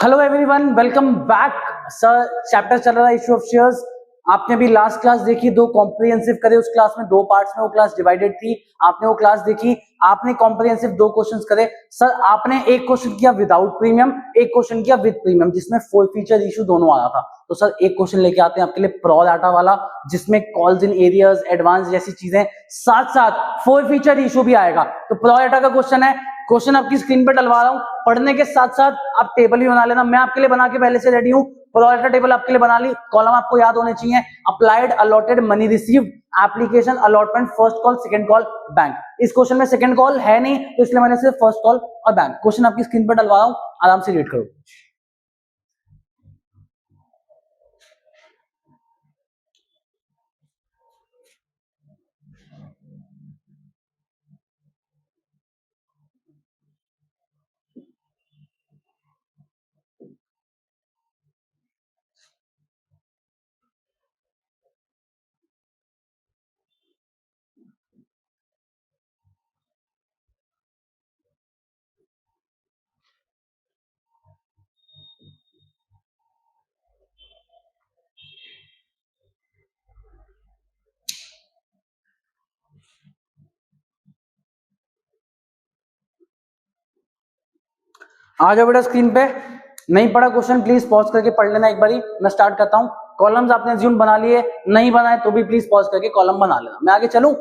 Hello everyone, welcome back. Sir chapter चल रहा है इशू ऑफ शेयर्स। आपने भी लास्ट क्लास देखी, दो कॉम्प्रिहेंसिव करे, उस क्लास में दो पार्ट्स में वो क्लास डिवाइडेड थी। आपने वो क्लास देखी, आपने कॉम्प्रिहेंसिव दो क्वेश्चंस करे। सर आपने एक क्वेश्चन किया विदाउट प्रीमियम, एक क्वेश्चन किया विद प्रीमियम, जिसमें फोर फीचर इशू दोनों आया था। तो सर एक क्वेश्चन लेके आते हैं आपके लिए प्रो डाटा वाला, जिसमें कॉल्स इन एरियाज, एडवांस जैसी चीजें, साथ साथ फोर फीचर इशू भी आएगा। तो प्रो डाटा का क्वेश्चन है, क्वेश्चन आपकी स्क्रीन पे डलवा रहा हूं, पढ़ने के साथ साथ आप टेबल भी बना लेना। मैं आपके लिए बना के पहले से रेडी हूं, प्रोडाटा टेबल आपके लिए बना ली। कॉलम आपको याद होने चाहिए, applied, allotted, money received, application, allotment, first call, second call, bank. इस क्वेश्चन में सेकंड कॉल है नहीं, तो इसलिए मैंने सिर्फ फर्स्ट कॉल और बैंक। क्वेश्चन आपकी स्क्रीन पर डलवा रहा हूं, आराम से रीड करो। आ जाओ बेटा स्क्रीन पे। नहीं पढ़ा क्वेश्चन प्लीज पॉज करके पढ़ लेना एक बारी। मैं स्टार्ट करता हूं। कॉलम्स आपने ज्यूम बना लिए, नहीं बनाए तो भी प्लीज पॉज करके कॉलम बना लेना। मैं आगे चलूं?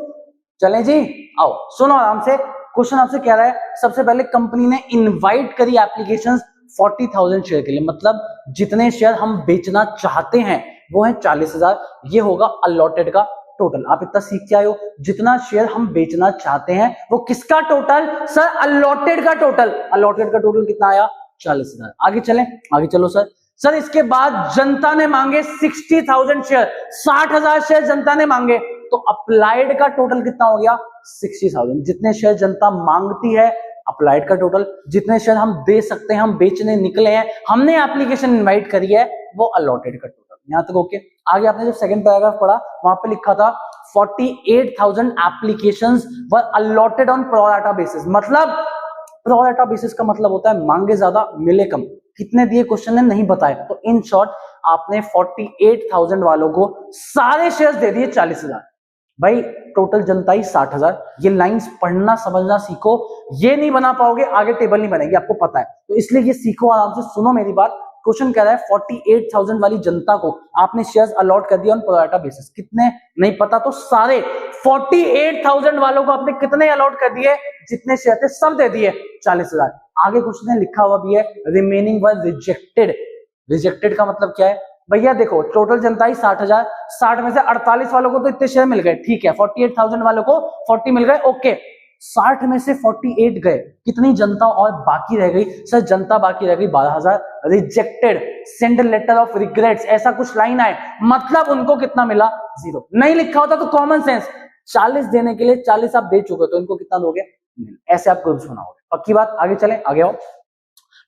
चलें जी, आओ सुनो आराम से। क्वेश्चन आपसे कह रहा है, सबसे पहले कंपनी ने इनवाइट करी एप्लीकेशंस 40,000 शेयर के लिए, मतलब जितने शेयर हम बेचना चाहते हैं वो है 40,000। ये होगा अलॉटेड का टोटल। आप इतना सीख के आए हो, जितना शेयर हम बेचना चाहते हैं वो किसका टोटल? सर अलॉटेड का टोटल। अलॉटेड का टोटल कितना आया? 40,000। आगे चलें, आगे चलो सर। सर इसके बाद जनता ने मांगे 60,000 शेयर, 60,000 शेयर जनता ने मांगे, तो अप्लाइड का टोटल कितना हो गया? 60,000। जितने शेयर जनता मांगती है अप्लाइड का टोटल, जितने शेयर हम दे सकते हैं, हम बेचने निकले हैं, हमने एप्लीकेशन इनवाइट करी है, वो अलॉटेड का टोटल। यहां तक ओके। आगे आपने जब सेकंड पैराग्राफ पढ़ा, वहां पे लिखा था 48,000 applications were allotted on pro data basis. मतलब प्रो डाटा बेसिस का मतलब होता है मांगे ज्यादा मिले कम। कितने दिए क्वेश्चन ने नहीं बताया, तो इन शॉर्ट आपने 48,000 वालों को सारे शेयर्स दे दिए 40,000। भाई टोटल जनता ही 60,000। ये लाइंस पढ़ना समझना सीखो, ये नहीं बना पाओगे आगे टेबल नहीं बनेगी, आपको पता है। तो इसलिए ये सीखो, आराम से सुनो मेरी बात। क्वेश्चन कह रहा है 48,000 वाली जनता को आपने शेयर्स अलॉट कर दिया ऑन प्रो डाटा बेसिस। कितने नहीं पता तो सारे 48,000 वालों को आपने कितने अलॉट कर दिए? जितने शेयर थे सब दे दिए 40,000। आगे क्वेश्चन लिखा हुआ भी है रिमेनिंग वर रिजेक्टेड। रिजेक्टेड का मतलब क्या है? भैया देखो टोटल जनता ही 60,000, 60 में से 48 वालों को तो इतने शेयर मिल गए, ठीक है। 48,000 वालों को 40 मिल गए, ओके। 60 में से 48 गए, कितनी जनता और बाकी रह गई? सर जनता बाकी रह गई 12,000। Rejected, send letter of regrets, ऐसा कुछ लाइन आए, मतलब उनको कितना मिला? 0। नहीं लिखा होता तो कॉमन सेंस, 40 देने के लिए 40 आप दे चुके, तो इनको कितना दोगे? ऐसे आप ग्रुप्स बनाओगे। पक्की बात। आगे चले, आगे आओ।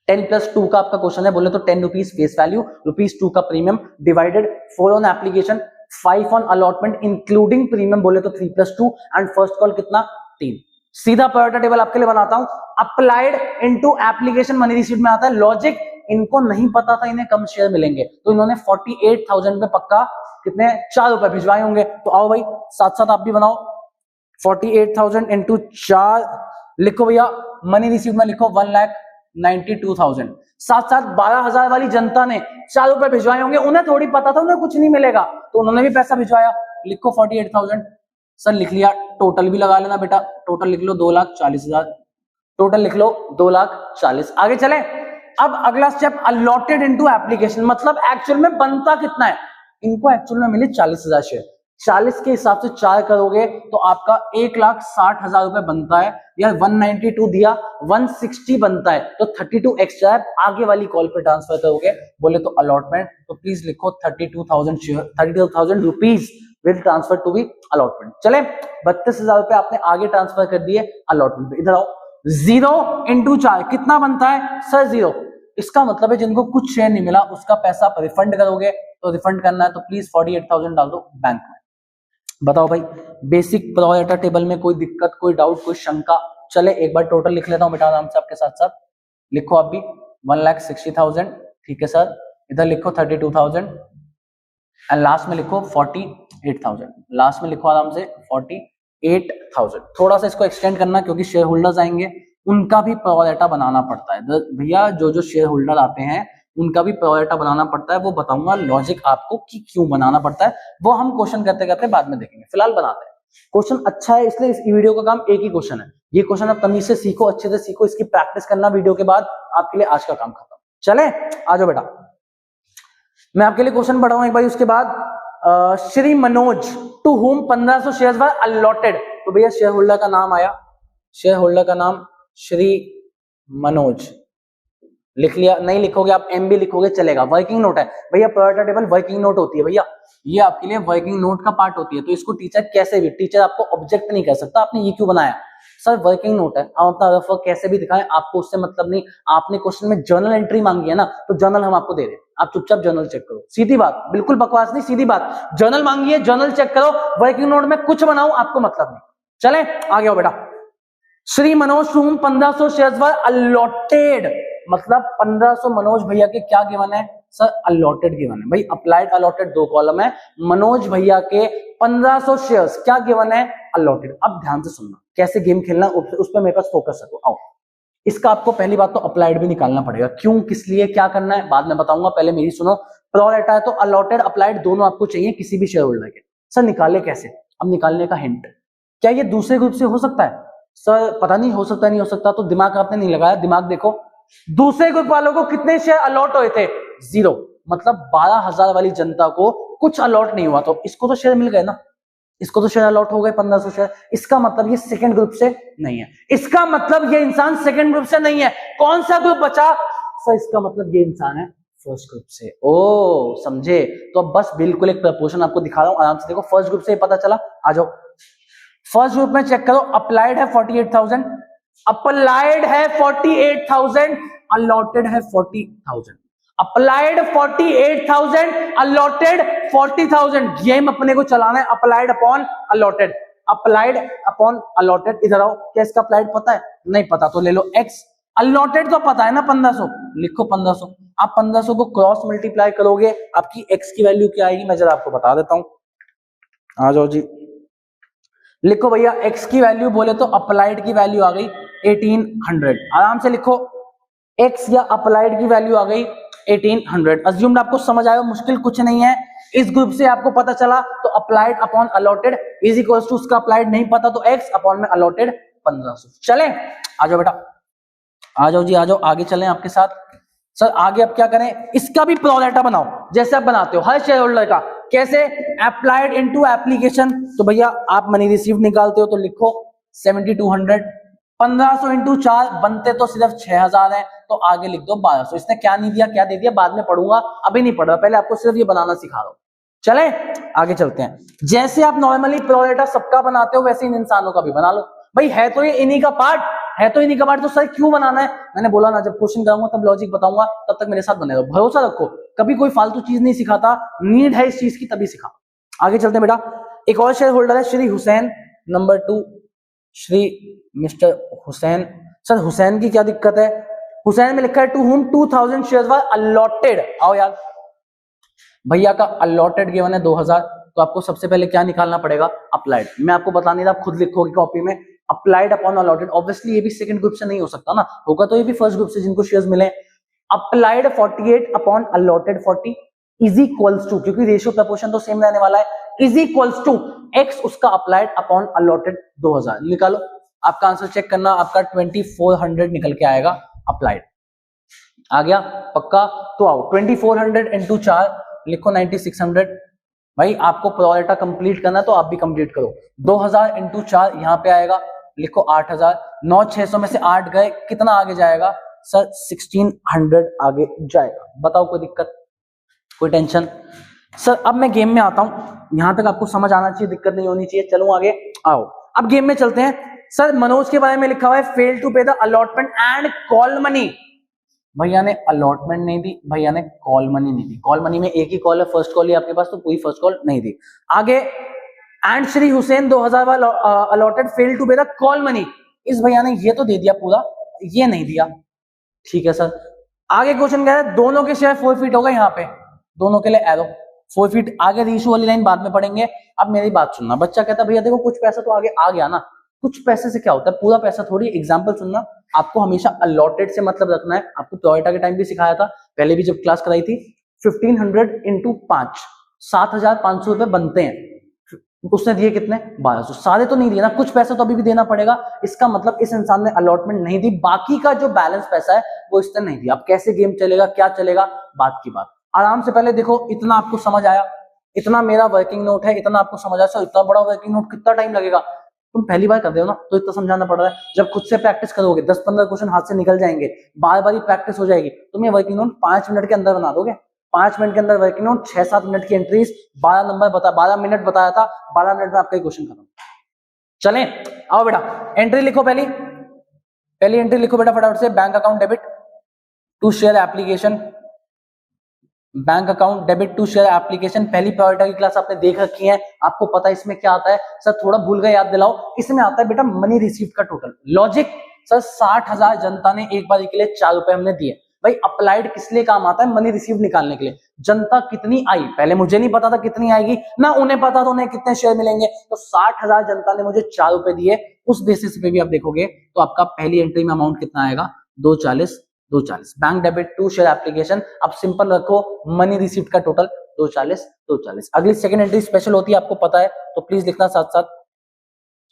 10+2 का आपका क्वेश्चन है, बोले तो 10 रुपीज फेस वैल्यू, ₹2 का premium, divided 4 on application, 5 on allotment including premium, बोले तो 3+2, एंड फर्स्ट कॉल कितना? 3। सीधा प्रायोरिटी टेबल आपके लिए बनाता हूं। Applied into application money received में आता है लॉजिक। इनको नहीं पता था इन्हें कम शेयर मिलेंगे, तो इन्होंने 48,000 पे पक्का कितने? 4 रुपए भिजवाए होंगे। तो आओ भाई साथ साथ आप भी बनाओ। 48,000 इंटू 4 लिखो भैया। मनी रिसीव्ड में लिखो 1,92,000। साथ साथ 12,000 वाली जनता ने 4 रुपए भिजवाए होंगे, उन्हें थोड़ी पता था उन्हें कुछ नहीं मिलेगा, तो उन्होंने भी पैसा भिजवाया। लिखो 48,000। सर लिख लिया, टोटल भी लगा लेना बेटा। टोटल लिख लो 2,40,000। टोटल लिख लो 2,40,000। आगे चले। अब अगला स्टेप, अलॉटेड इनटू एप्लीकेशन, मतलब एक्चुअल में बनता कितना है? इनको एक्चुअल में मिले 40,000 शेयर। 40 के हिसाब से 4 करोगे तो आपका 1,60,000 रुपए बनता है, या 192 दिया 160 बनता है, तो 32 एक्स्ट्रा आगे वाली कॉल पे ट्रांसफर करोगे, बोले तो अलॉटमेंट। तो प्लीज लिखो 32,000 share, 32,000 rupees will transfer to be allotment. चले 32,000 रुपए आपने आगे ट्रांसफर कर दिए अलॉटमेंट पे। इधर आओ। 0 इंटू 4 कितना बनता है? सर 0। इसका मतलब है जिनको कुछ शेयर नहीं मिला उसका पैसा आप रिफंड करोगे, तो रिफंड करना है तो प्लीज 48,000 डाल दो बैंक में। बताओ भाई, बेसिक प्रो डाटा टेबल में कोई दिक्कत, कोई डाउट, कोई शंका? चले एक बार टोटल लिख लेता हूं बेटा आराम से आपके साथ साथ। लिखो आप भी 1,60,000, ठीक है सर। इधर लिखो 32,000 एंड लास्ट में लिखो 48,000, लास्ट में लिखो आराम से 48,000। थोड़ा सा इसको एक्सटेंड करना क्योंकि शेयर होल्डर्स आएंगे, उनका भी प्रोरेटा बनाना पड़ता है भैया। जो शेयर होल्डर आते हैं उनका भी प्रोरेटा बनाना पड़ता है, वो बताऊंगा लॉजिक आपको कि क्यों बनाना पड़ता है, वो हम क्वेश्चन करते करते बाद में देखेंगे। फिलहाल बनाते हैं। क्वेश्चन अच्छा है इसलिए इस वीडियो का काम एक ही क्वेश्चन है। ये क्वेश्चन आप तमीज से सीखो, अच्छे से सीखो, इसकी प्रैक्टिस करना वीडियो के बाद, आपके लिए आज का काम खत्म। चले आ जाओ बेटा, मैं आपके लिए क्वेश्चन पढ़ाऊं एक बार। उसके बाद Shri Manoj to whom 1500 shares were allotted, तो भैया शेयर होल्डर का नाम आया, शेयर होल्डर का नाम श्री मनोज लिख लिया। नहीं लिखोगे आप एम भी लिखोगे चलेगा। वर्किंग नोट है भैया, प्रोरेटा टेबल वर्किंग नोट होती है भैया, ये आपके लिए वर्किंग नोट का पार्ट होती है। तो इसको टीचर कैसे भी, टीचर आपको ऑब्जेक्ट नहीं कर सकता आपने ये क्यों बनाया, सर वर्किंग नोट है, हम अपना रफ वर्क कैसे भी दिखाएं, आपको उससे मतलब नहीं। आपने क्वेश्चन में जर्नल एंट्री मांगी है ना, तो जर्नल हम आपको दे रहे हैं, आप चुपचाप जर्नल चेक करो। सीधी बात, बिल्कुल बकवास नहीं, सीधी बात। जर्नल मांगी है, जर्नल चेक करो। वर्किंग नोट में कुछ बनाऊं आपको मतलब नहीं। चले आगे आओ बेटा। Shri Manoj to whom 1500 shares were allotted, मतलब 1500 मनोज भैया के क्या गिवन है सर, अलॉटेड गिवन है भाई। अप्लाइड अलॉटेड दो कॉलम है, मनोज भैया के 1500 शेयर्स क्या गिवन है, अलॉटेड। अब ध्यान से सुनना कैसे गेम खेलना, उस पर मेरे पास फोकस रखो। आओ, इसका आपको पहली बात तो अप्लाइड भी निकालना पड़ेगा, क्यों किस लिए क्या करना है बाद में बताऊंगा, पहले मेरी सुनो। प्रोरेटा है तो अलॉटेड अप्लाइड दोनों आपको चाहिए किसी भी शेयर होल्डर के। सर निकाले कैसे, अब निकालने का हिंट, क्या ये दूसरे ग्रुप से हो सकता है सर, पता नहीं, हो सकता नहीं हो सकता, तो दिमाग आपने नहीं लगाया। दिमाग देखो, दूसरे ग्रुप वालों को कितने शेयर अलॉट हुए थे, 0, मतलब 12,000 वाली जनता को कुछ अलॉट नहीं हुआ, तो इसको तो शेयर मिल गए ना, इसको तो शेयर अलॉट हो गए 1500 शेयर। इसका मतलब ये सेकंड ग्रुप से नहीं है, इसका मतलब ये इंसान सेकंड ग्रुप से नहीं है। कौन सा ग्रुप बचा सर, इसका मतलब ये इंसान है फर्स्ट ग्रुप से। ओ समझे, तो अब बस बिल्कुल एक प्रपोर्शन आपको दिखा रहा हूं, आराम से देखो। फर्स्ट ग्रुप से पता चला, आ जाओ फर्स्ट ग्रुप में चेक करो। अप्लाइड है 48,000, अप्लाइड है 48,000, अलॉटेड है 40,000। Applied 48,000, allotted 40,000। गेम अपने को चलाना है applied upon allotted, applied upon allotted. इधर आओ, क्या इसका अप्लाइड पता है, नहीं पता तो ले लो x, अलॉटेड तो पता है ना 1500, लिखो 1500। आप 1500 को क्रॉस मल्टीप्लाई करोगे, आपकी x की वैल्यू क्या आएगी मैं जरा आपको बता देता हूं। आ जाओ जी, लिखो भैया x की वैल्यू बोले तो अप्लाइड की वैल्यू आ गई 1800, आराम से लिखो x या अप्लाइड की वैल्यू आ गई 1800। अज्यूम्ड आपको समझ आया, मुश्किल कुछ नहीं है। इस ग्रुप से आपको पता चला तो applied upon allotted is equals to, उसका अप्लाइड नहीं पता तो x अपॉन में अलॉटेड 1500। चले आ जाओ बेटा, आ जाओ जी, आ जाओ आगे चलें आपके साथ। सर आगे अब क्या करें, इसका भी प्रोरेटा बनाओ जैसे आप बनाते हो हर शेयर होल्डर का। कैसे, अप्लाइड इनटू एप्लीकेशन, तो भैया आप मनी रिसीव निकालते हो तो लिखो 7200, 1500 इंटू 4 बनते तो सिर्फ 6000 है, तो आगे लिख दो 1200। इसने क्या नहीं दिया, क्या दे दिया बाद में पढ़ूंगा, अभी नहीं पढ़ रहा, पहले आपको सिर्फ ये बनाना सिखा रहा हूं। चले आगे चलते हैं। जैसे आप नॉर्मली प्रोरेटा सबका बनाते हो वैसे इन इंसानों का भी बना लो भाई, है तो ये इन्हीं का पार्ट, है तो इन्हीं का पार्ट, तो सर क्यों बनाना है, मैंने बोला ना जब क्वेश्चन कराऊंगा तब लॉजिक बताऊंगा, तब तक मेरे साथ बने रहो, भरोसा रखो, कभी कोई फालतू चीज नहीं सिखाता, नीड है इस चीज की तभी सिखा। आगे चलते हैं बेटा, एक और शेयर होल्डर है Shri Hussain, number 2 Shri mister Hussain. Sir Hussain की क्या दिक्कत है, हुसैन में लिखा है to whom 2000 shares were allotted. आओ यार, भैया का अलॉटेड गिवन है 2000, तो आपको सबसे पहले क्या निकालना पड़ेगा, अप्लाइड। मैं आपको बता नहीं रहा, आप खुद लिखोगे कॉपी में, अप्लाइड अपॉन अलॉटेड। ऑब्वियसली ये भी सेकंड ग्रुप से नहीं हो सकता ना, होगा तो ये भी फर्स्ट ग्रुप से जिनको शेयर्स मिले। Applied 48 upon allotted 40 is equals to, क्योंकि रेशियो प्रपोर्शन तो सेम रहने वाला है, इज इक्वल्स टू x उसका अप्लाइड अपॉन अलॉटेड 2000। निकालो, आपका आंसर चेक करना, आपका 2400 निकल के आएगा अप्लाइड। आ गया पक्का, तो आओ 2400 इंटू 4 लिखो 9600। भाई आपको प्रोरेटा कंप्लीट करना तो आप भी कंप्लीट करो। 2000 इंटू 4 यहां पे आएगा, लिखो 8000। 9600 में से 8 गए, कितना आगे जाएगा सर, 1600 आगे जाएगा। बताओ कोई दिक्कत, कोई टेंशन। सर अब मैं गेम में आता हूं, यहां तक आपको समझ आना चाहिए, दिक्कत नहीं होनी चाहिए। चलूं आगे, आओ अब गेम में चलते हैं। सर मनोज के बारे में लिखा हुआ है फेल टू पे the allotment and call money. भैया ने अलॉटमेंट नहीं दी, भैया ने कॉल मनी नहीं दी। कॉल मनी में एक ही कॉल है, फर्स्ट कॉल ही आपके पास, तो पूरी फर्स्ट कॉल नहीं दी। आगे एंड श्री हुसैन 2000 वाला अलॉटेड फेल टू पे द कॉल मनी। इस भैया ने ये तो दे दिया पूरा, ये नहीं दिया, ठीक है सर। आगे क्वेश्चन कह रहा है दोनों के शेयर फोरफीट होगा, यहाँ पे दोनों के लिए एरो फोरफीट, आगे रेशियो वाली लाइन बाद में पढ़ेंगे। अब मेरी बात सुनना, बच्चा कहता है भैया देखो कुछ पैसा तो आगे आ गया ना, कुछ पैसे से क्या होता है, पूरा पैसा थोड़ी। एग्जांपल सुनना, आपको हमेशा अलॉटेड से मतलब रखना है। आपको टोयोटा के टाइम भी सिखाया था, पहले भी जब क्लास कराई थी। 1500 इंटू 5 7,500 रुपए बनते हैं। उसने दिए कितने 1200, सारे तो नहीं दिए ना, कुछ पैसा तो अभी भी देना पड़ेगा। इसका मतलब इस इंसान ने अलॉटमेंट नहीं दी, बाकी का जो बैलेंस पैसा है वो इसने नहीं दिया। अब कैसे गेम चलेगा, क्या चलेगा, बात की बात। आराम से पहले देखो, इतना आपको समझ आया, इतना मेरा वर्किंग नोट है, इतना आपको समझ आया। इतना बड़ा वर्किंग नोट कितना टाइम लगेगा, तुम पहली बार कर रहे हो ना, तो इतना समझाना पड़ रहा है। जब खुद से प्रैक्टिस करोगे 10-15 क्वेश्चन हाथ से निकल जाएंगे, बार बार प्रैक्टिस हो जाएगी, तुम ये वर्किंग नोट 5 मिनट के अंदर बना दोगे। 5 मिनट के अंदर वर्किंग नोट, 6-7 मिनट की एंट्रीज, 12 नंबर बता, 12 मिनट बताया था, 12 मिनट में आपका क्वेश्चन खत्म। चलें, आओ बेटा एंट्री लिखो। पहली एंट्री लिखो बेटा फटाफट से। Bank account debit to share application, bank account debit to share application. पहली प्रायोरिटी की क्लास आपने देख रखी है, आपको पता है इसमें क्या आता है। सर थोड़ा भूल गए, याद दिलाओ। इसमें आता है बेटा मनी रिसीव का टोटल। लॉजिक, सर 60,000 जनता ने एक बार के लिए 4 रुपए हमने दिए। भाई अप्लाइड किस लिए काम आता है, मनी रिसीव निकालने के लिए। जनता कितनी आई, पहले मुझे नहीं पता था कितनी आएगी ना, उन्हें पता था उन्हें कितने शेयर मिलेंगे। तो 60,000 जनता ने मुझे 4 रुपए दिए, उस बेसिस पे भी आप देखोगे तो आपका पहली एंट्री में अमाउंट कितना आएगा, 240। Bank debit to share application. अब सिंपल रखो, मनी रिसीव्ड का टोटल 240। अगली सेकंड एंट्री स्पेशल होती है, आपको पता है, तो प्लीज लिखना साथ साथ,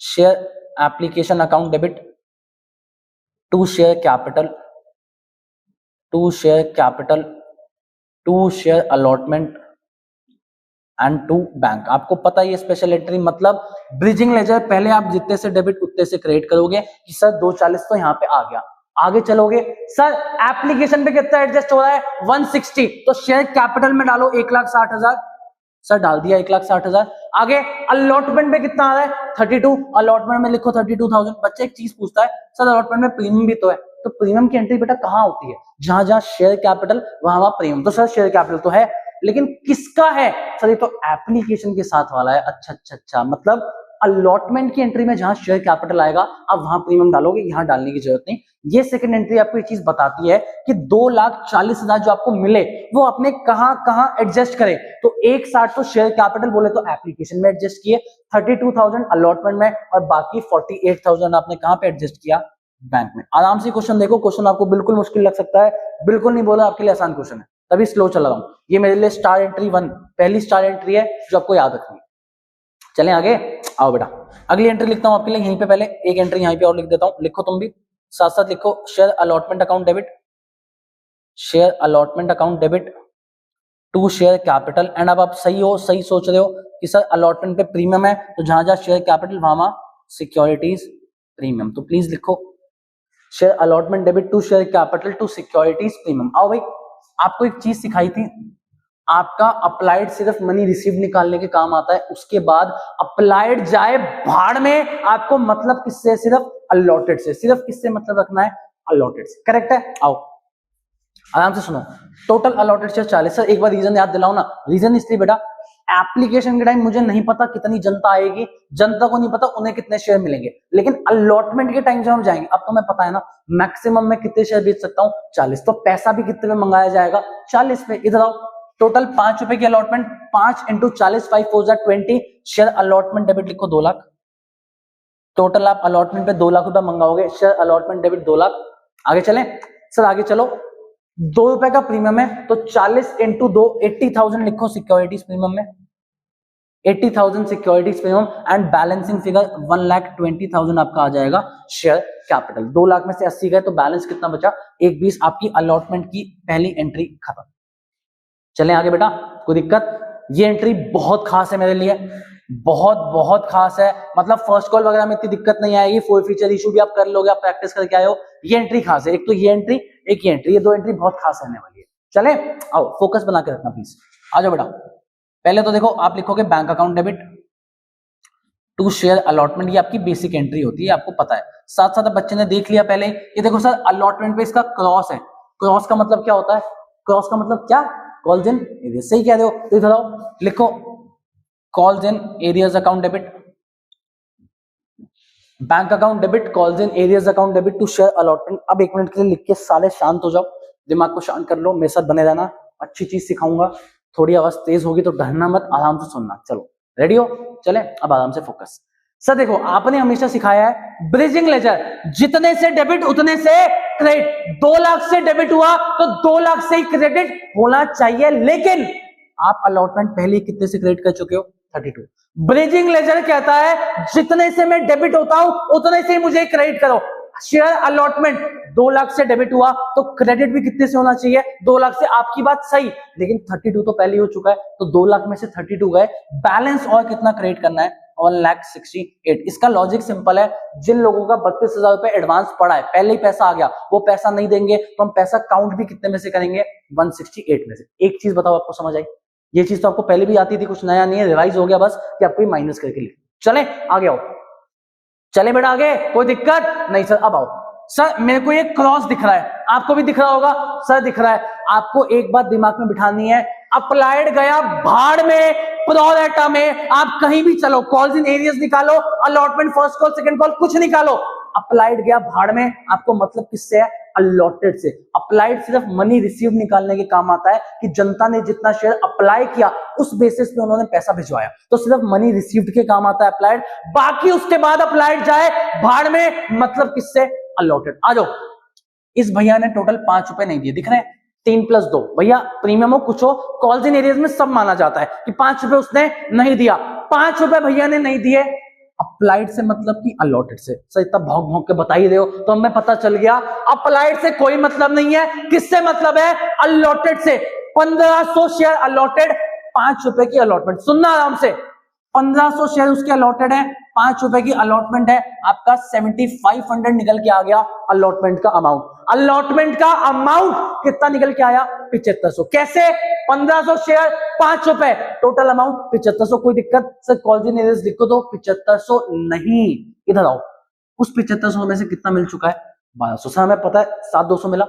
share application account debit to share capital, to share allotment and to bank. आपको पता है ये स्पेशल एंट्री मतलब ब्रिजिंग लेजर। पहले आप जितने से डेबिट उतने से क्रेडिट करोगे कि सर 240 तो यहाँ पे आ गया। आगे चलोगे, सर एप्लीकेशन पे कितना एडजस्ट हो रहा है, 160, तो शेयर कैपिटल में डालो 1,60,000। सर डाल दिया 1,60,000। आगे अलॉटमेंट पे कितना आ रहा है, 32, अलॉटमेंट में लिखो 32,000। बच्चे एक चीज पूछता है, सर अलॉटमेंट में प्रीमियम भी तो है, तो प्रीमियम की एंट्री बेटा कहाँ होती है, जहां जहां शेयर कैपिटल वहां प्रीमियम। तो सर शेयर कैपिटल तो है, लेकिन किसका है, सर ये तो एप्लीकेशन के साथ वाला है। अच्छा, मतलब अलॉटमेंट की एंट्री में जहां शेयर कैपिटल आएगा आप वहां प्रीमियम डालोगे, यहां डालने की जरूरत नहीं। ये सेकंड एंट्री आपको ये चीज बताती है कि 2,40,000 जो आपको मिले वो अपने कहां एडजस्ट करे। तो 1,60 तो शेयर कैपिटल बोले तो एप्लीकेशन में एडजस्ट किए, 32,000 अलॉटमेंट में, और बाकी 48,000 आपने कहां पे एडजस्ट किया, बैंक में। आराम से क्वेश्चन देखो, क्वेश्चन आपको बिल्कुल मुश्किल लग सकता है, बिल्कुल नहीं बोला, आपके लिए आसान क्वेश्चन है, तभी स्लो चल रहा हूं। ये मेरे लिए स्टार एंट्री 1, पहली स्टार एंट्री है जो आपको याद रखनी है। चलें आगे, आओ बेटा अगली एंट्री लिखता हूं आपके लिए। यहीं पे पहले एक एंट्री यहीं पे और लिख देता हूं, लिखो तुम भी साथ साथ लिखो, share allotment account debit, share allotment account debit to share capital. And अब आप सही सोच रहे हो कि सर अलॉटमेंट पे प्रीमियम है, तो जहां जहां शेयर कैपिटल वहां सिक्योरिटीज प्रीमियम। तो प्लीज लिखो share allotment debit to share capital to securities premium. आओ भाई, आपको एक चीज सिखाई थी, आपका अप्लाइड सिर्फ मनी रिसीव निकालने के काम आता है, उसके बाद अप्लाइड जाए भाड़ में। आपको मतलब किससे, सिर्फ अलॉटेड से। सिर्फ किससे मतलब रखना है, अलॉटेड से। करेक्ट है, आओ आराम से सुनो। Total allotted share 40। सर एक बार रीजन याद दिलाओ ना। रीजन इसलिए बेटा, एप्लीकेशन के टाइम मुझे नहीं पता कितनी जनता आएगी, जनता को नहीं पता उन्हें कितने शेयर मिलेंगे, लेकिन अलॉटमेंट के टाइम जब हम जाएंगे, अब तो मैं पता है ना मैक्सिमम में कितने शेयर बेच सकता हूं, 40। तो पैसा भी कितने में मंगाया जाएगा, 40 पे। इधर आओ, टोटल 5 रुपए की अलॉटमेंट, 5 इंटू 40, 5 4 जा 20। शेयर अलॉटमेंट डेबिट लिखो 2 लाख। टोटल आप अलॉटमेंट पे 2 लाख रुपए मंगाओगे, शेयर अलॉटमेंट डेबिट 2 लाख। आगे चलें, सर आगे चलो। 2 रुपए का प्रीमियम है, तो 40 इंटू 2, 80,000 लिखो सिक्योरिटीज प्रीमियम में, 80,000 securities premium. And balancing figure 1,20,000 आपका आ जाएगा शेयर कैपिटल। 2 लाख में से 80 गए, तो बैलेंस कितना बचा, 1,20। आपकी अलॉटमेंट की पहली एंट्री खत्म। चलें आगे बेटा, कोई दिक्कत। ये एंट्री बहुत खास है मेरे लिए, बहुत खास है। मतलब फर्स्ट कॉल वगैरह में इतनी दिक्कत नहीं आएगी, फोर फीचर इशू भी आप कर लोगे, आप प्रैक्टिस करके आए हो। ये एंट्री खास है, एक तो ये एंट्री, एक ये एंट्री, ये 2 एंट्री बहुत खास रहने वाली है। चले आओ, फोकस बना के रखना प्लीज। आ जाओ बेटा, पहले तो देखो आप लिखोगे bank account debit to share allotment. ये आपकी बेसिक एंट्री होती है, आपको पता है। साथ साथ बच्चे ने देख लिया पहले, ये देखो सर अलॉटमेंट पे इसका क्रॉस है। क्रॉस का मतलब क्या होता है, क्रॉस का मतलब क्या, कॉल्स इन एरिया। सही कह रहे हो, तो इधर आओ लिखो calls in arrears account debit, bank account debit, calls in arrears account debit to share allotment. अब 1 मिनट के लिए लिख के साले शांत हो जाओ, दिमाग को शांत कर लो, मेरे साथ बने रहना, अच्छी चीज सिखाऊंगा, थोड़ी आवाज तेज होगी तो डरना मत, आराम से सुनना। चलो रेडी हो, चले अब आराम से फोकस। सर देखो, आपने हमेशा सिखाया है ब्रिजिंग लेजर, जितने से डेबिट उतने से क्रेडिट। 2 लाख से डेबिट हुआ तो 2 लाख से ही क्रेडिट होना चाहिए, लेकिन आप अलॉटमेंट पहले कितने से क्रेडिट कर चुके हो? 32। ब्रिजिंग लेजर कहता है जितने से मैं डेबिट होता हूं उतने से ही मुझे क्रेडिट करो। शेयर अलॉटमेंट 2 लाख से डेबिट हुआ तो क्रेडिट भी कितने से होना चाहिए? 2 लाख से। आपकी बात सही, लेकिन 32 तो पहले ही हो चुका है, तो 2 लाख में से 32 गए, बैलेंस और कितना क्रेडिट करना है? 1,68,000। इसका लॉजिक सिंपल है, जिन लोगों का 32,000 रुपए एडवांस पड़ा है, पहले ही पैसा आ गया, वो पैसा नहीं देंगे तो हम पैसा काउंट भी कितने में से करेंगे? 168 में से। एक चीज बताओ, आपको समझ आई? ये चीज तो आपको पहले भी आती थी, कुछ नया नहीं है, रिवाइज हो गया बस कि आपको माइनस करके लिख। चले आगे आओ, चले बेटा आगे, कोई दिक्कत नहीं? सर अब आओ। सर मेरे को ये क्रॉस दिख रहा है, आपको भी दिख रहा होगा। सर दिख रहा है। आपको एक बात दिमाग में बिठानी है, अप्लाइड गया भाड़ में, प्रो डाटा में, आप कहीं भी चलो, कॉल्स इन एरियाज निकालो, allotment first call second call कुछ निकालो, अप्लाइड गया भाड़ में। आपको मतलब किससे है? अलॉटेड से। अप्लाइड सिर्फ मनी रिसीव निकालने के काम आता है कि जनता ने जितना शेयर अप्लाई किया उस बेसिस पे उन्होंने पैसा भिजवाया, तो सिर्फ मनी रिसीव्ड के काम आता है अप्लाइड। बाकी उसके बाद अप्लाइड जाए भाड़ में, मतलब किससे? अलॉटेड। आ जाओ, इस भैया ने टोटल 5 रुपए नहीं दिए, दिख रहे हैं? 3 + 2 भैया, प्रीमियम हो कुछ हो, कॉल्स इन एरियाज में सब माना जाता है कि 5 रुपए उसने नहीं दिया। 5 रुपए भैया ने नहीं दिए, अप्लाइड से मतलब कि अलॉटेड से। सर इतना भौंक भौंक के बता ही रहे हो तो हमें पता चल गया, अप्लाइड से कोई मतलब नहीं है, किससे मतलब है? अलॉटेड से। 1500 शेयर अलॉटेड, 5 रुपए की अलॉटमेंट। सुनना आराम से, 1500 शेयर उसके अलॉटेड है, 5 रुपए की अलॉटमेंट है, आपका 7500 निकल के आ गया अलॉटमेंट का अमाउंट। अलॉटमेंट का अमाउंट कितना निकल के आया? 7500। कैसे? 1500 शेयर, 5 रुपए, टोटल अमाउंट 7500। कोई दिक्कत? सर कॉल्स इन एरियाज लिखो तो 7500 नहीं, इधर आओ। उस 7500 में से कितना मिल चुका है? 1200। सर हमें पता है 7200 मिला,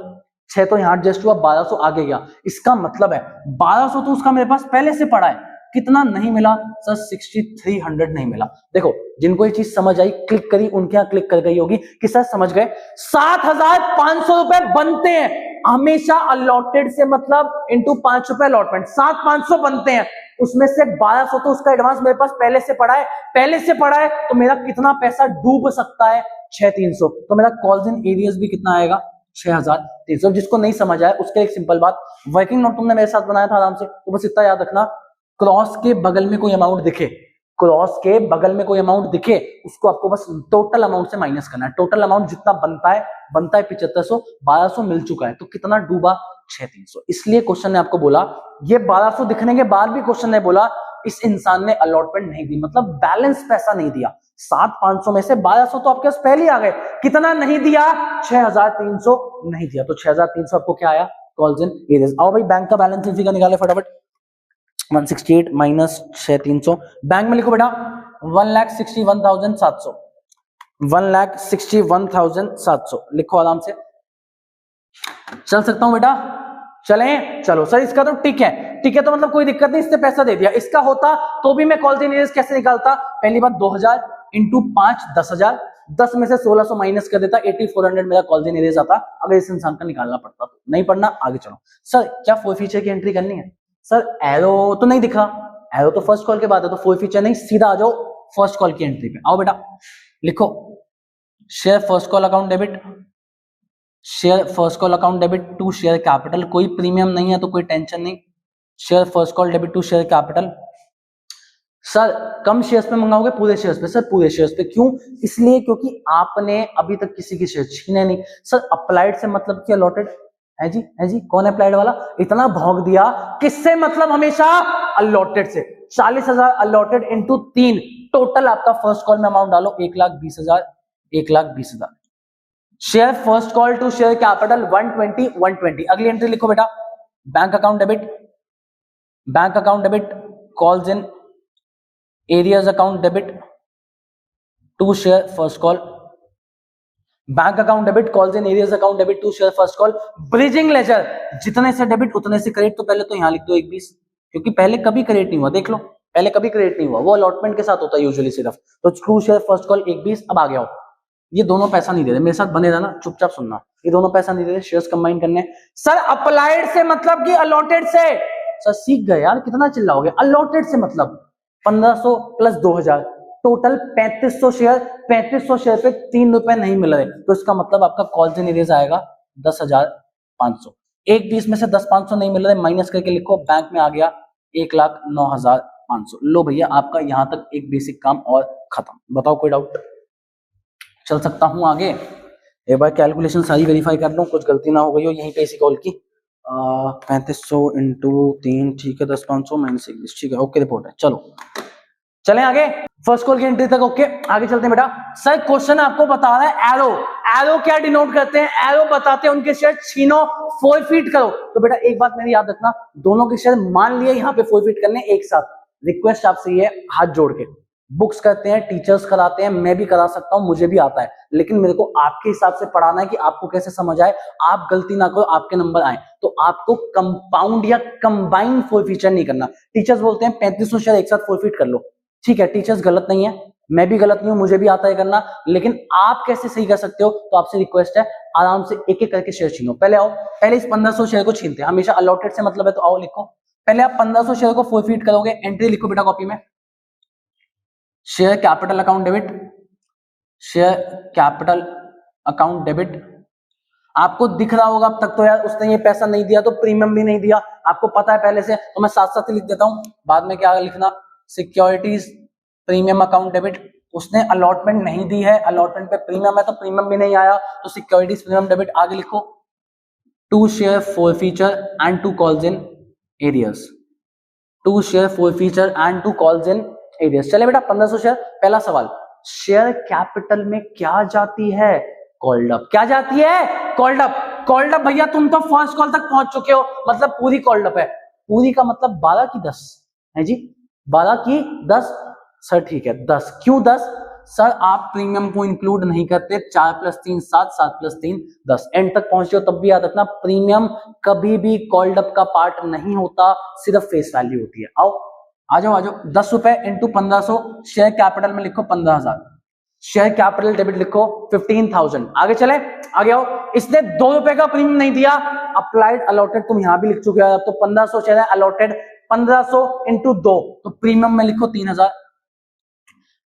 6 तो यहां एडजस्ट हुआ, 1200 आगे गया। इसका मतलब है 1200 तो उसका मेरे पास पहले से पड़ा है। कितना नहीं मिला? सर 6300 नहीं मिला। देखो, जिनको ये चीज समझ आई, क्लिक करी, उनके यहां क्लिक कर गई होगी कि सर समझ गए। 7500 रुपए बनते हैं हमेशा अलॉटेड से, मतलब इंटू 5 रुपए अलॉटमेंट, 7500 बनते हैं। उसमें से 1200 तो उसका एडवांस मेरे पास पहले से पड़ा है, पहले से पड़ा है, तो मेरा कितना पैसा डूब सकता है? 6300। तो मेरा कॉल्स इन एरियाज भी कितना आएगा? 6300। जिसको नहीं समझ आया उसके एक सिंपल बात, वर्किंग नोट तुमने मेरे साथ बनाया था आराम से, तो बस इतना याद रखना, क्रॉस के बगल में कोई अमाउंट दिखे, क्रॉस के बगल में कोई अमाउंट दिखे, उसको आपको बस टोटल अमाउंट से माइनस करना है। टोटल अमाउंट जितना बनता है 7500, 1200 मिल चुका है, तो कितना डूबा? 6300। इसलिए क्वेश्चन ने आपको बोला, ये 1200 दिखने के बाद भी क्वेश्चन ने बोला इस इंसान ने अलॉटमेंट नहीं दी, मतलब बैलेंस पैसा नहीं दिया। 7500 में से 1200 तो आपके पास पहले ही आ गए, कितना नहीं दिया? 6300 नहीं दिया, तो 6300 आपको क्या आया? Calls in areas. आओ भाई बैंक का बैलेंस फिगर निकाले फटाफट। 168 माइनस 6300, बैंक में लिखो बेटा 1,61,700, 1,61,700 लिखो आराम से। चल सकता हूं बेटा? चलें? चलो सर इसका तो ठीक है, ठीक है तो मतलब कोई दिक्कत नहीं, इससे पैसा दे दिया। इसका होता तो भी मैं कॉल्स इन एरियाज कैसे निकालता? पहली बात 2000 इंटू 5 10,000, 10 में से 1600 माइनस कर देता, 8400 मेरा कॉल्स इन एरियाज आता। अगर इस इंसान का निकालना पड़ता तो नहीं पढ़ना, आगे चलो। सर क्या फोर फीचर की एंट्री करनी है? सर एरो तो नहीं दिखा, एरो तो फर्स्ट कॉल के बाद है, तो फोर फीचर नहीं, सीधा आ जाओ फर्स्ट कॉल की एंट्री पे। आओ बेटा लिखो, share first call account debit, share first call account debit to share capital. कोई प्रीमियम नहीं है तो कोई टेंशन नहीं, share first call debit to share capital. Sir कम शेयर्स पे मंगाओगे पूरे शेयर्स पे? सर पूरे शेयर्स पे। क्यों? इसलिए क्योंकि आपने अभी तक किसी की शेयर छीने नहीं। सर अप्लाइड से मतलब क्या? अलॉटेड है जी, है जी। कौन है अप्लाइड वाला? इतना भौंक दिया, किससे मतलब? हमेशा अलॉटेड से। 40,000 अलॉटेड इंटू 3, टोटल आपका फर्स्ट कॉल में अमाउंट डालो 1,20,000, 1,20,000। Share first call to share capital 120, 120। अगली एंट्री लिखो बेटा, bank account debit, bank account debit calls in arrears account debit to share first call, bank account debit calls in arrears account debit to share first call. Bridging ledger, जितने से debit उतने से credit. तो पहले तो यहां लिख दो 1,20, क्योंकि पहले कभी क्रेडिट नहीं हुआ, देख लो पहले कभी क्रेडिट नहीं हुआ, वो अलॉटमेंट के साथ होता है यूजुअली सिर्फ। तो टू शेयर फर्स्ट कॉल 1,20। अब आ गया हो, ये दोनों पैसा नहीं दे रहे, मेरे साथ बने रहना, चुपचाप सुनना। ये दोनों पैसा नहीं दे रहे, शेयर्स कंबाइन करने। सर अप्लाइड से मतलब कि अलॉटेड से? सर सीख गए यार, कितना चिल्लाओगे। अलॉटेड से मतलब 1500 प्लस 2000 टोटल 3500 शेयर। 3500 शेयर पे 3 रुपए नहीं मिल रहे, तो इसका मतलब आपका कॉल्स एंड एरियर्स आएगा 10,500। एक भी इसमें से 10,500 नहीं मिल रहे, माइनस करके लिखो, बैंक में आ गया 1,09,500। लो भैया आपका यहां तक एक बेसिक काम और खत्म। बताओ कोई डाउट? चल सकता हूं आगे। एक बार कैलकुलेशन सारी वेरीफाई कर लो, कुछ गलती ना हो गई हो यहीं पे इसी कॉल की। 3500 इंटू 3, ठीक है, 10,500 माइनस 21, ठीक है, ओके रिपोर्ट है। चलो चलें आगे, फर्स्ट कॉल की एंट्री तक ओके। आगे चलते हैं बेटा। सर क्वेश्चन आपको बता रहा है एरो, एरो क्या डिनोट करते हैं? एरो बताते हैं उनके शेयर छीनो, फोरफीट करो। तो बेटा एक बात मेरी याद रखना, दोनों के शेयर मान लिए यहाँ पे फोरफीट करने एक साथ। रिक्वेस्ट आपसे ये हाथ जोड़ के, बुक्स करते हैं, टीचर्स कराते हैं, मैं भी करा सकता हूं, मुझे भी आता है, लेकिन मेरे को आपके हिसाब से पढ़ाना है कि आपको कैसे समझ आए, आप गलती ना करो, आपके नंबर आए। तो आपको कंपाउंड या कंबाइन फोरफीचर नहीं करना। टीचर्स बोलते हैं 3500 शेयर एक साथ फोरफीट कर लो, ठीक है, टीचर्स गलत नहीं है, मैं भी गलत नहीं हूं, मुझे भी आता है करना, लेकिन आप कैसे सही कर सकते हो? तो आपसे रिक्वेस्ट है आराम से एक एक करके शेयर छीनो। पहले आओ, पहले इस 1500 शेयर को छीनते हैं, हमेशा अलॉटेड से मतलब है, तो आओ लिखो। पहले आप 1500 शेयर को फोरफीट करोगे, एंट्री लिखो बेटा कॉपी में, share capital account debit, share capital account debit. आपको दिख रहा होगा अब तक तो यार उसने ये पैसा नहीं दिया तो प्रीमियम भी नहीं दिया, आपको पता है पहले से, तो मैं साथ साथ लिख देता हूं, बाद में क्या लिखना, सिक्योरिटीज प्रीमियम अकाउंट डेबिट। उसने अलॉटमेंट नहीं दी है, अलॉटमेंट पे प्रीमियम है तो प्रीमियम भी नहीं आया, तो सिक्योरिटीज प्रीमियम डेबिट। आगे लिखो, to share forfeiture and to calls in arrears, to share forfeiture and to calls in arrears. चले बेटा 1500 शेयर। पहला सवाल, शेयर कैपिटल में क्या जाती है? Called up. क्या जाती है? Called up. कॉल्ड अप भैया तुम तो फर्स्ट कॉल तक पहुंच चुके हो, मतलब पूरी कॉल्ड अप है। पूरी का मतलब 12 की 10 है जी, 12 की 10। सर ठीक है 10, क्यों 10? सर आप प्रीमियम को इंक्लूड नहीं करते, 4 + 3 7, 7 + 3 10। एंड तक पहुंचे हो तब भी याद रखना, प्रीमियम कभी भी कॉल्ड अप का पार्ट नहीं होता, सिर्फ फेस वैल्यू होती है। आओ आ जाओ 10 रुपए इंटू 1500, शेयर कैपिटल में लिखो 15,000, शेयर कैपिटल डेबिट लिखो 15,000। आगे चले, आगे आओ। इसने 2 रुपए का प्रीमियम नहीं दिया, अप्लाइड अलॉटेड तुम यहां भी लिख चुके हो, अब तो 1500 शेयर है, अलॉटेड 1500 इंटू 2, तो प्रीमियम में लिखो 3,000,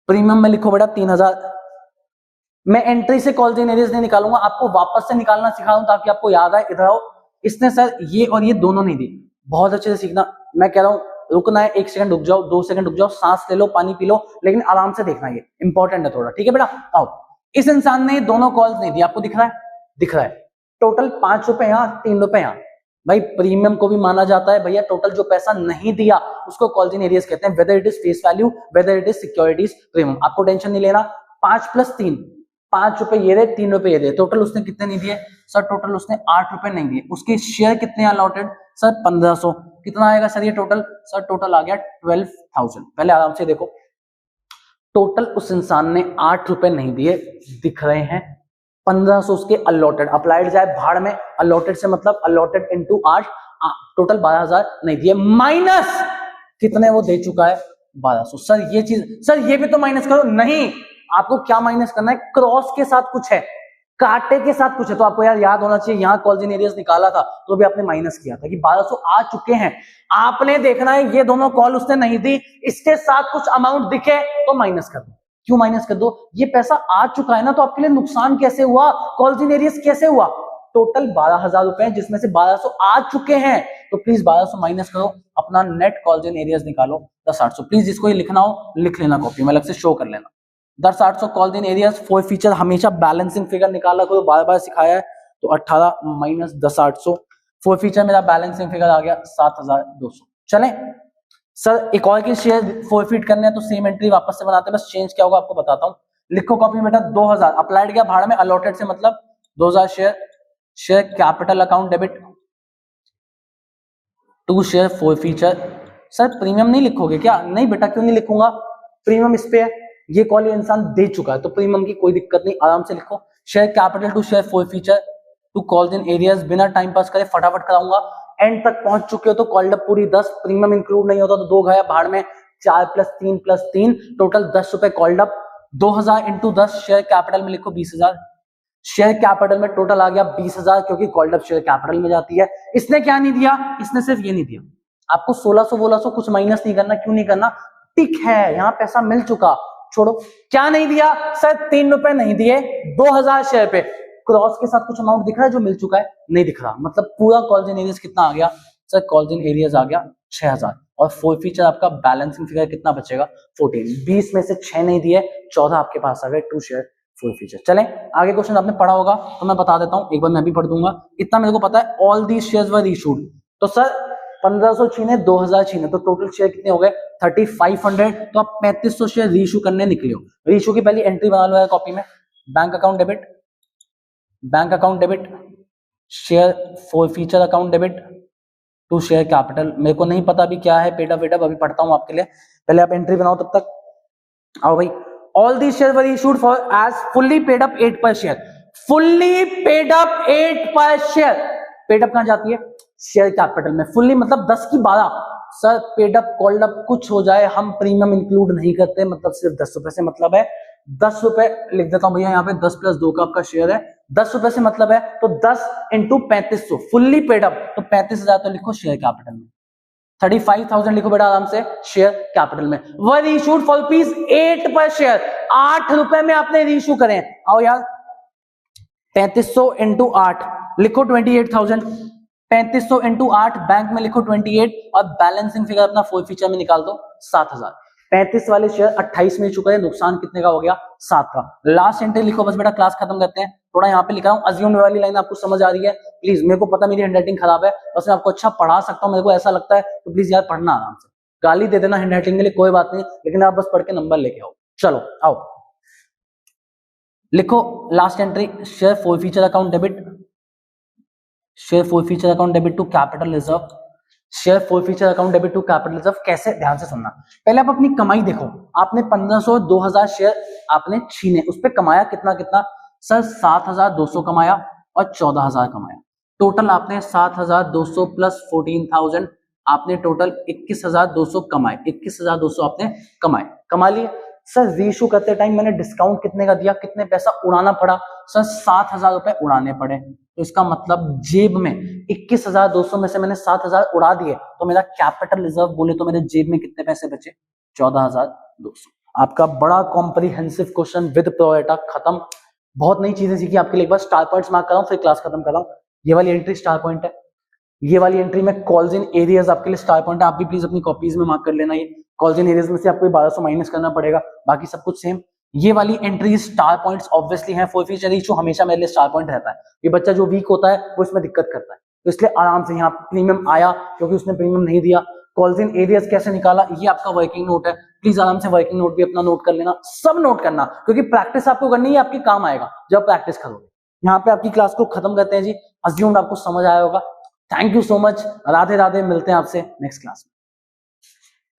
प्रीमियम में लिखो बेटा 3,000। मैं एंट्री से कॉल्स इन एरियर्स नहीं निकालूंगा, आपको वापस से निकालना सिखा रहा हूं ताकि आपको याद आए। इधर आओ, इसने सर ये और ये दोनों नहीं दी, बहुत अच्छे से सीखना। मैं कह रहा हूं रुकना है, 1 सेकंड रुक जाओ, 2 सेकंड रुक जाओ, सांस ले लो, पानी पी लो, लेकिन आराम से देखना, ये इंपॉर्टेंट है थोड़ा, ठीक है बेटा। आओ, इस इंसान ने दोनों कॉल्स नहीं दी, आपको दिख रहा है? दिख रहा है। टोटल 5 रुपए यहां, 3 रुपए यहां। भाई प्रीमियम को भी माना जाता है भैया, टोटल जो पैसा नहीं दिया उसको कॉल्स इन एरियर्स कहते हैं, whether it is face value, whether it is securities premium. आपको टेंशन नहीं लेना। 5 + 3, 5 रुपए ये रहे, 3 रुपए ये रहे, टोटल उसने कितने नहीं दिए? सर टोटल उसने 8 रुपए नहीं दिए। उसके शेयर कितने अलॉटेड? सर 1500। कितना आएगा सर ये टोटल? सर टोटल आ गया 12,000। पहले आराम से देखो, टोटल उस इंसान ने 8 रुपए नहीं दिए, दिख रहे हैं 1500 उसके अलॉटेड। अप्लाइड जाए भाड़ में, अलॉटेड से मतलब अलॉटेड इंटू 8, टोटल 12,000 नहीं दिए, माइनस कितने वो दे चुका है? 1200। सर ये चीज, सर ये भी तो माइनस करो। नहीं, आपको क्या माइनस करना है? क्रॉस के साथ कुछ है, कांटे के साथ कुछ है, तो आपको यार याद होना चाहिए, यहां कॉल्स इन एरियर्स निकाला था तो भी आपने माइनस किया था कि 1200 आ चुके हैं। आपने देखना है ये दोनों कॉल उसने नहीं दी, इसके साथ कुछ अमाउंट दिखे तो माइनस कर दो। क्यों माइनस कर दो? ये पैसा आ चुका है ना, तो आपके लिए नुकसान कैसे हुआ? कॉल्स इन एरियर्स कैसे हुआ? टोटल 12,000 रुपए जिसमें से 1200 आ चुके हैं, तो प्लीज 1200 माइनस करो, अपना नेट कॉल्स इन एरियर्स निकालो 10,800। प्लीज जिसको ये लिखना हो लिख लेना कॉपी में, अलग से शो कर लेना। 10,800 कॉल्स इन एरियर्स, फोरफीचर हमेशा बैलेंसिंग फिगर निकाला करो, बार बार सिखाया है। तो 18 माइनस 10,800, फोरफीचर मेरा बैलेंसिंग फिगर आ गया 7,200। चलें सर एक और के शेयर फोरफीट करने हैं तो सेम एंट्री वापस से बनाते हैं, बस चेंज क्या होगा आपको बताता हूं। लिखो कॉपी में बेटा 2000, अप्लाइड गया भाड़ में, अलॉटेड से मतलब 2000 share, share capital account debit, to share forfeiture. Sir premium नहीं लिखोगे क्या? नहीं बेटा, क्यों नहीं लिखूंगा, प्रीमियम इस पे है, ये कॉल ये इंसान दे चुका है तो प्रीमियम की कोई दिक्कत नहीं, आराम से लिखो। Share capital to share forfeiture to calls in arrears, बिना टाइम पास करे फटाफट कराऊंगा। एंड तक पहुंच चुके हो तो कॉल्ड अप पूरी 10, प्रीमियम इंक्लूड नहीं होता तो 2 गया भाड़ में, 4 + 3 + 3, टोटल 10 रुपए called up. 2000 into 10, share capital में लिखो 20,000, शेयर कैपिटल में टोटल आ गया 20,000 क्योंकि कॉल्ड अप शेयर कैपिटल में जाती है। इसने क्या नहीं दिया, इसने सिर्फ ये नहीं दिया, आपको 1600 कुछ माइनस नहीं करना। क्यों नहीं करना, टिक है, यहां पैसा मिल चुका, छोड़ो। क्या नहीं दिया सर, 3 रुपए नहीं दिए 2000 शेयर पे, क्रॉस के साथ कुछ अमाउंट दिख रहा है जो मिल चुका है, नहीं दिख रहा, मतलब पूरा कॉल्स इन एरियाज कितना आ गया सर, कॉल्स इन एरियाज आ गया 6000 और फोर फीचर आपका बैलेंसिंग फिगर कितना बचेगा 14। 20 में से 6 नहीं दिए, 14 आपके पास आ गए 2 शेयर फोर फीचर। चलें आगे क्वेश्चन आपने पढ़ा होगा तो मैं बता देता हूं, एक बार मैं भी पढ़ दूंगा। इतना मेरे को पता है, all these shares were issued, तो सर 1500 छीने 2000 छीने तो टोटल शेयर कितने हो गए 3500, तो आप 3500 शेयर रीइशू करने निकले हो। रीइशू की पहली एंट्री बना लो कॉपी में, bank account debit, bank account debit, share forfeiture account debit to share capital. मेरे को नहीं पता अभी क्या है पेड अप, अभी पढ़ता हूं आपके लिए, पहले आप एंट्री बनाओ तब तक। आओ भाई, all these share were issued for as fully paid up 8 per share, fully paid up 8 per share. Paid up कहां जाती है, शेयर कैपिटल में। फुल्ली मतलब 10 की 12। Sir paid up called up कुछ हो जाए हम प्रीमियम इंक्लूड नहीं करते, मतलब सिर्फ 10 रुपए से मतलब है। 10 रुपए लिख देता हूं भैया यहाँ पे, 10 + 2 का आपका शेयर है, 10 रुपए से मतलब है, तो 10 × 3500 फुल्ली पेड अप, तो 35,000 तो लिखो शेयर कैपिटल में, 35,000 लिखो बेटा आराम से शेयर कैपिटल में। वर इशूड फॉर ₹8 पर शेयर, 8 रुपए में आपने रीइशू करें। आओ यार, 3500 × 8 लिखो 28,000, 3500 × 8 बैंक में लिखो 28 और बैलेंसिंग फिगर अपना फोर फीचर में निकाल दो 7,000। 35 वाले शेयर 28 में चुका है, नुकसान कितने का हो गया 7 का। लास्ट एंट्री लिखो बस बेटा, क्लास खत्म करते हैं। थोड़ा यहाँ पे लिखा हूँ, अज्यूम वाली लाइन आपको समझ आ रही है प्लीज, मेरे को पता मेरी हैंडराइटिंग खराब है, बस मैं आपको अच्छा पढ़ा सकता हूँ, मेरे को ऐसा लगता है, तो प्लीज यार पढ़ना आराम से, गाली दे देना हैंडराइटिंग के लिए कोई बात नहीं, लेकिन आप बस पढ़ के नंबर लेके आओ। चलो आओ लिखो last entry, share forfeiture account debit, share forfeiture account debit to capital reserve, share forfeiture account debit to capital reserve. कैसे, ध्यान से सुनना, पहले आप अपनी कमाई देखो, आपने 1500 2000 शेयर आपने छीने, उस पर कमाया कितना कितना सर, 7200 कमाया और 14,000 कमाया। टोटल आपने 7,200 प्लस 14,000, आपने टोटल 21,200 कमाए, 21,200 आपने कमाए, कमा लिए। सर रीइशू करते टाइम मैंने डिस्काउंट कितने का दिया, कितने पैसा उड़ाना पड़ा सर, 7,000 रुपए उड़ाने पड़े, तो इसका मतलब जेब में 21,200 में से मैंने 7,000 उड़ा दिए, तो मेरा कैपिटल रिजर्व बोले तो मेरे जेब में कितने पैसे बचे 14,200। आपका बड़ा कॉम्प्रिहेंसिव क्वेश्चन विद प्रोएटा खत्म। बहुत नई चीजें सीखी आपके लिए, एक बार स्टार पॉइंट्स मार्क कर रहा हूं फिर क्लास खत्म कर रहा हूं। ये वाली एंट्री स्टार पॉइंट है, ये वाली एंट्री में कॉल्स इन एरियाज आपके लिए स्टार पॉइंट है, आप भी प्लीज अपनी कॉपीज में मार्क कर लेना। ये कॉल्स इन एरियाज में से आपको 1200 माइनस करना पड़ेगा, बाकी सब कुछ सेम। ये वाली एंट्री स्टार पॉइंट्स ऑब्वियसली हैं, फोर फीचर इशू हमेशा मेरे लिए स्टार पॉइंट रहता है। ये बच्चा जो वीक होता है वो इसमें दिक्कत करता है, तो इसलिए आराम से यहाँ प्रीमियम आया क्योंकि उसने प्रीमियम नहीं दिया। कॉल्स इन एरियाज कैसे निकाला, ये आपका वर्किंग नोट है, प्लीज आराम से वर्किंग नोट भी अपना नोट कर लेना, सब नोट करना, क्योंकि प्रैक्टिस आपको करनी है, आपके काम आएगा जब प्रैक्टिस करोगे। यहाँ पे आपकी क्लास को खत्म करते हैं जी, अज्यूम्ड आपको समझ आया होगा। Thank you so much, Radhe Radhe, मिलते हैं आपसे नेक्स्ट क्लास में।